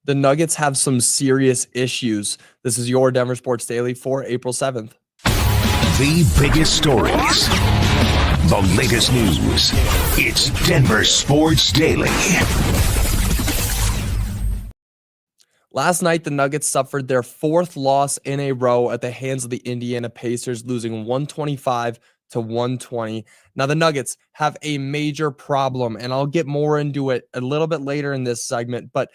The Nuggets have some serious issues. This is your Denver Sports Daily for April 7th. The biggest stories, the latest news. It's Denver Sports Daily. Last night, the Nuggets suffered their fourth loss in a row at the hands of the Indiana Pacers, losing 125-120. Now, the Nuggets have a major problem, and I'll get more into it a little bit later in this segment, but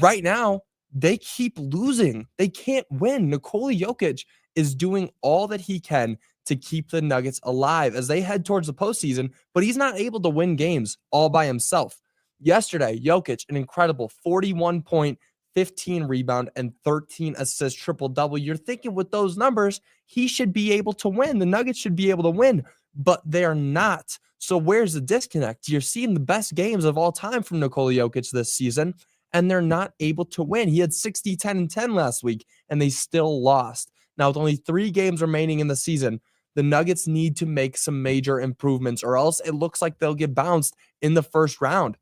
right now, they keep losing. They can't win. Nikola Jokic is doing all that he can to keep the Nuggets alive as they head towards the postseason, but he's not able to win games all by himself. Yesterday, Jokic, an incredible 41 point, 15 rebound, and 13 assist triple-double. You're thinking with those numbers, he should be able to win. The Nuggets should be able to win, but they're not. So where's the disconnect? You're seeing the best games of all time from Nikola Jokic this season, and they're not able to win. He had 60, 10, and 10 last week, and they still lost. Now, with only 3 games remaining in the season, the Nuggets need to make some major improvements, or else it looks like they'll get bounced in the first round.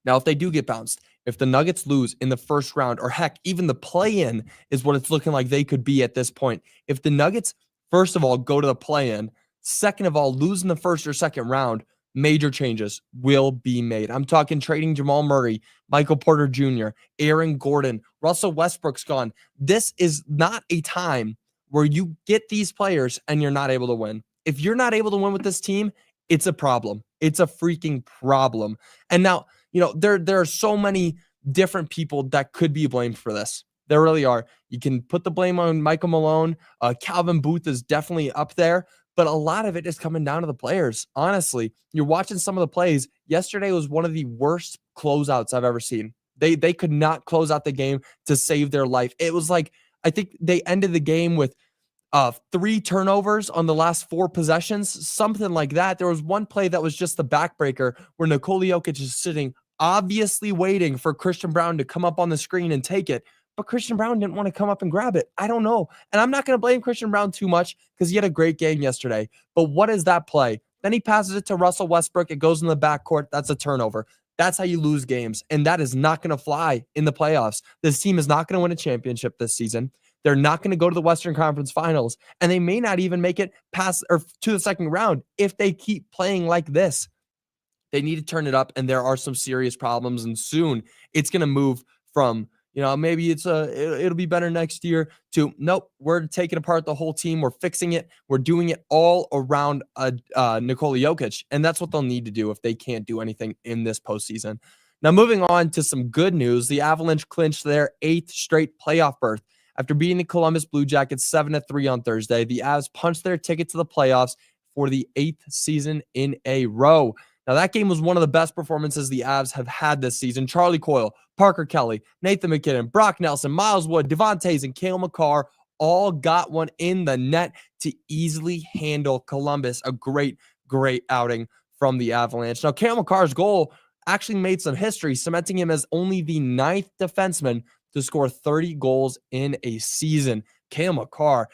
Now, if they do get bounced, if the Nuggets lose in the first round, or heck, even the play-in is what it's looking like they could be at this point. If the Nuggets, first of all, go to the play-in, second of all, lose in the first or second round, major changes will be made. I'm talking trading Jamal Murray, Michael Porter Jr., Aaron Gordon, Russell Westbrook's gone. This is not a time where you get these players and you're not able to win. If you're not able to win with this team, it's a problem. It's a freaking problem. And now, there are so many different people that could be blamed for this. There really are. You can put the blame on Michael Malone. Calvin Booth is definitely up there. But a lot of it is coming down to the players. Honestly, you're watching some of the plays. Yesterday was one of the worst closeouts I've ever seen. They could not close out the game to save their life. It was like, I think they ended the game with 3 turnovers on the last 4 possessions, something like that. There was one play that was just the backbreaker where Nikola Jokic is sitting, obviously waiting for Christian Braun to come up on the screen and take it. But Christian Braun didn't want to come up and grab it. I don't know. And I'm not going to blame Christian Braun too much because he had a great game yesterday. But what is that play? Then he passes it to Russell Westbrook. It goes in the backcourt. That's a turnover. That's how you lose games. And that is not going to fly in the playoffs. This team is not going to win a championship this season. They're not going to go to the Western Conference Finals. And they may not even make it past or to the second round if they keep playing like this. They need to turn it up. And there are some serious problems. And soon it's going to move from, maybe it'll be better next year to, nope, we're taking apart the whole team. We're fixing it. We're doing it all around Nikola Jokic. And that's what they'll need to do if they can't do anything in this postseason. Now, moving on to some good news, the Avalanche clinched their 8th straight playoff berth. After beating the Columbus Blue Jackets 7-3 on Thursday, the Avs punched their ticket to the playoffs for the 8th season in a row. Now, that game was one of the best performances the Avs have had this season. Charlie Coyle, Parker Kelly, Nathan MacKinnon, Brock Nelson, Miles Wood, Devon Toews, and Cale Makar all got one in the net to easily handle Columbus. A great, great outing from the Avalanche. Now, Cale Makar's goal actually made some history, cementing him as only the 9th defenseman to score 30 goals in a season. Cale Makar,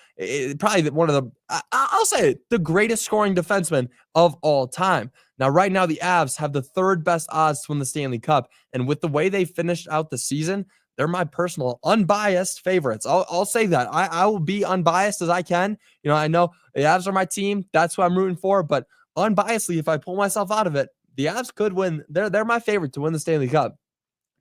probably one of the, I'll say it, the greatest scoring defenseman of all time. Now, right now, the Avs have the 3rd best odds to win the Stanley Cup. And with the way they finished out the season, they're my personal unbiased favorites. I'll say that. I will be unbiased as I can. I know the Avs are my team. That's who I'm rooting for. But unbiasedly, if I pull myself out of it, the Avs could win. They're my favorite to win the Stanley Cup.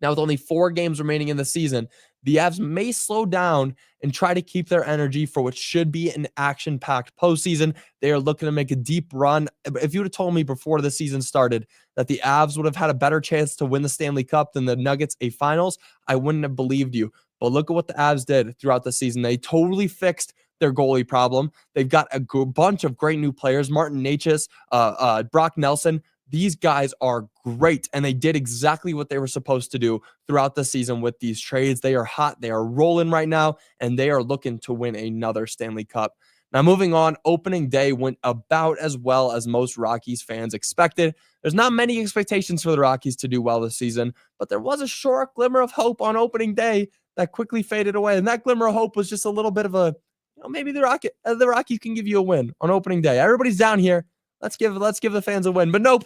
Now, with only 4 games remaining in the season, the Avs may slow down and try to keep their energy for what should be an action-packed postseason. They are looking to make a deep run. If you would have told me before the season started that the Avs would have had a better chance to win the Stanley Cup than the Nuggets a finals, I wouldn't have believed you. But look at what the Avs did throughout the season. They totally fixed their goalie problem. They've got a bunch of great new players. Martin Necas, Brock Nelson. These guys are great, and they did exactly what they were supposed to do throughout the season with these trades. They are hot. They are rolling right now, and they are looking to win another Stanley Cup. Now, moving on, opening day went about as well as most Rockies fans expected. There's not many expectations for the Rockies to do well this season, but there was a short glimmer of hope on opening day that quickly faded away, and that glimmer of hope was just a little bit of a, maybe the Rockies can give you a win on opening day. Everybody's down here. Let's give the fans a win. But nope,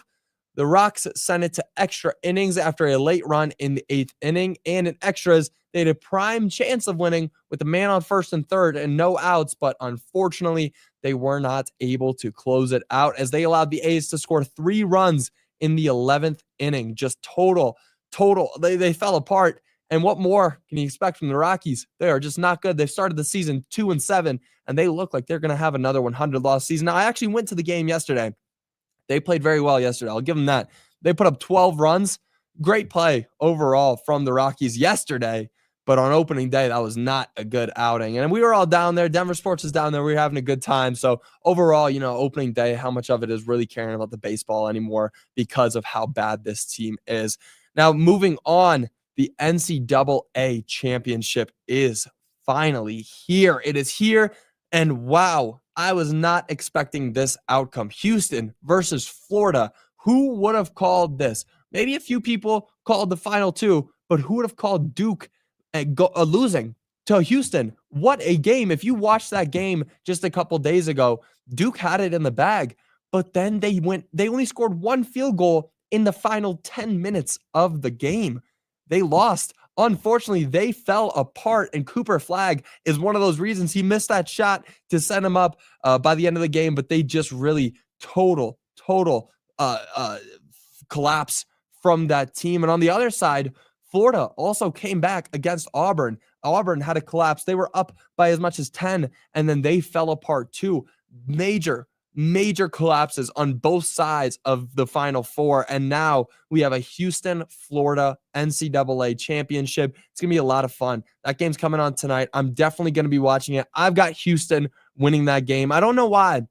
The Rocks sent it to extra innings after a late run in the 8th inning, and in extras, they had a prime chance of winning with a man on first and third and no outs, but unfortunately, they were not able to close it out as they allowed the A's to score 3 runs in the 11th inning. Just total. They fell apart. And what more can you expect from the Rockies? They are just not good. They've started the season 2-7, and they look like they're going to have another 100-loss season. Now, I actually went to the game yesterday. They played very well yesterday. I'll give them that. They put up 12 runs. Great play overall from the Rockies yesterday. But on opening day, that was not a good outing. And we were all down there. Denver Sports was down there. We were having a good time. So overall, opening day, how much of it is really caring about the baseball anymore because of how bad this team is. Now, moving on, the NCAA championship is finally here. It is here. And wow, I was not expecting this outcome. Houston versus Florida. Who would have called this? Maybe a few people called the final two, but who would have called Duke losing to Houston? What a game. If you watched that game just a couple days ago, Duke had it in the bag, but then they only scored 1 field goal in the final 10 minutes of the game. They lost. Unfortunately, they fell apart, and Cooper Flagg is one of those reasons. He missed that shot to send him up by the end of the game, but they just really total collapse from that team. And on the other side, Florida also came back against Auburn. Auburn had a collapse. They were up by as much as 10, and then they fell apart too. Major collapses on both sides of the Final Four. And now we have a Houston-Florida NCAA championship. It's going to be a lot of fun. That game's coming on tonight. I'm definitely going to be watching it. I've got Houston winning that game. I don't know why.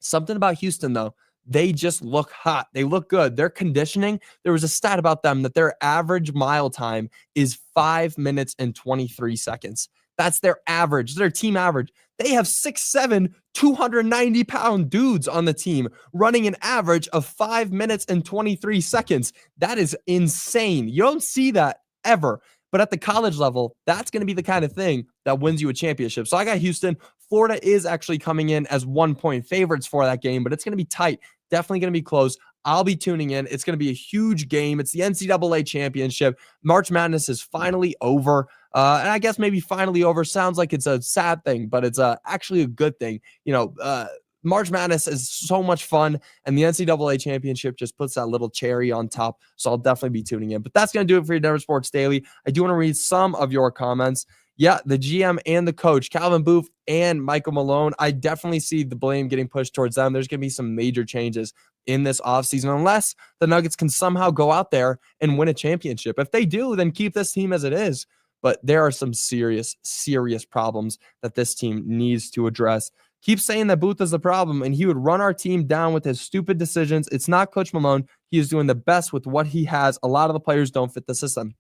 Something about Houston, though. They just look hot. They look good. Their conditioning, there was a stat about them that their average mile time is 5 minutes and 23 seconds. That's their average, their team average. They have 6'7", 290-pound dudes on the team running an average of 5 minutes and 23 seconds. That is insane. You don't see that ever. But at the college level, that's going to be the kind of thing that wins you a championship. So I got Houston. Florida is actually coming in as 1-point favorites for that game, but it's going to be tight. Definitely going to be close. I'll be tuning in. It's going to be a huge game. It's the NCAA championship. March Madness is finally over. And I guess maybe finally over sounds like it's a sad thing, but it's actually a good thing. March Madness is so much fun, and the NCAA championship just puts that little cherry on top. So I'll definitely be tuning in. But that's going to do it for your Denver Sports Daily. I do want to read some of your comments. Yeah, the GM and the coach, Calvin Booth and Michael Malone, I definitely see the blame getting pushed towards them. There's going to be some major changes in this offseason unless the Nuggets can somehow go out there and win a championship. If they do, then keep this team as it is. But there are some serious problems that this team needs to address. Keep saying that Booth is the problem, and he would run our team down with his stupid decisions. It's not Coach Malone. He is doing the best with what he has. A lot of the players don't fit the system.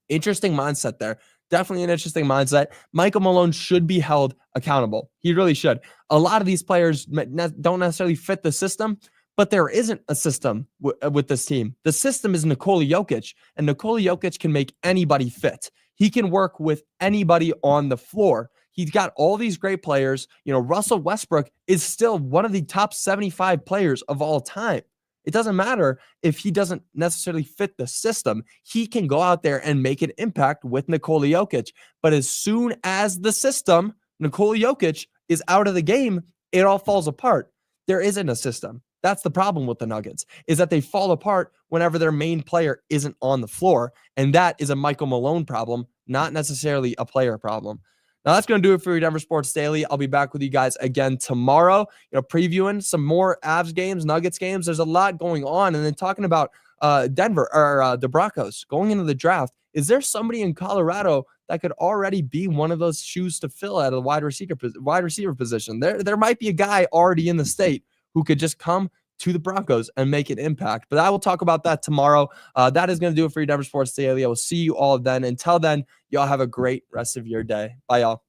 Interesting mindset there. Definitely an interesting mindset. Michael Malone should be held accountable. He really should. A lot of these players don't necessarily fit the system, but there isn't a system with this team. The system is Nikola Jokic, and Nikola Jokic can make anybody fit. He can work with anybody on the floor. He's got all these great players. Russell Westbrook is still one of the top 75 players of all time. It doesn't matter if he doesn't necessarily fit the system. He can go out there and make an impact with Nikola Jokic. But as soon as the system, Nikola Jokic, is out of the game, it all falls apart. There isn't a system. That's the problem with the Nuggets, is that they fall apart whenever their main player isn't on the floor. And that is a Michael Malone problem, not necessarily a player problem. Now, that's going to do it for your Denver Sports Daily. I'll be back with you guys again tomorrow, previewing some more Avs games, Nuggets games. There's a lot going on. And then talking about Denver or the Broncos going into the draft. Is there somebody in Colorado that could already be one of those shoes to fill at a wide receiver position? There might be a guy already in the state who could just come to the Broncos and make an impact. But I will talk about that tomorrow. That is going to do it for your Denver Sports Daily. I will see you all then. Until then, y'all have a great rest of your day. Bye, y'all.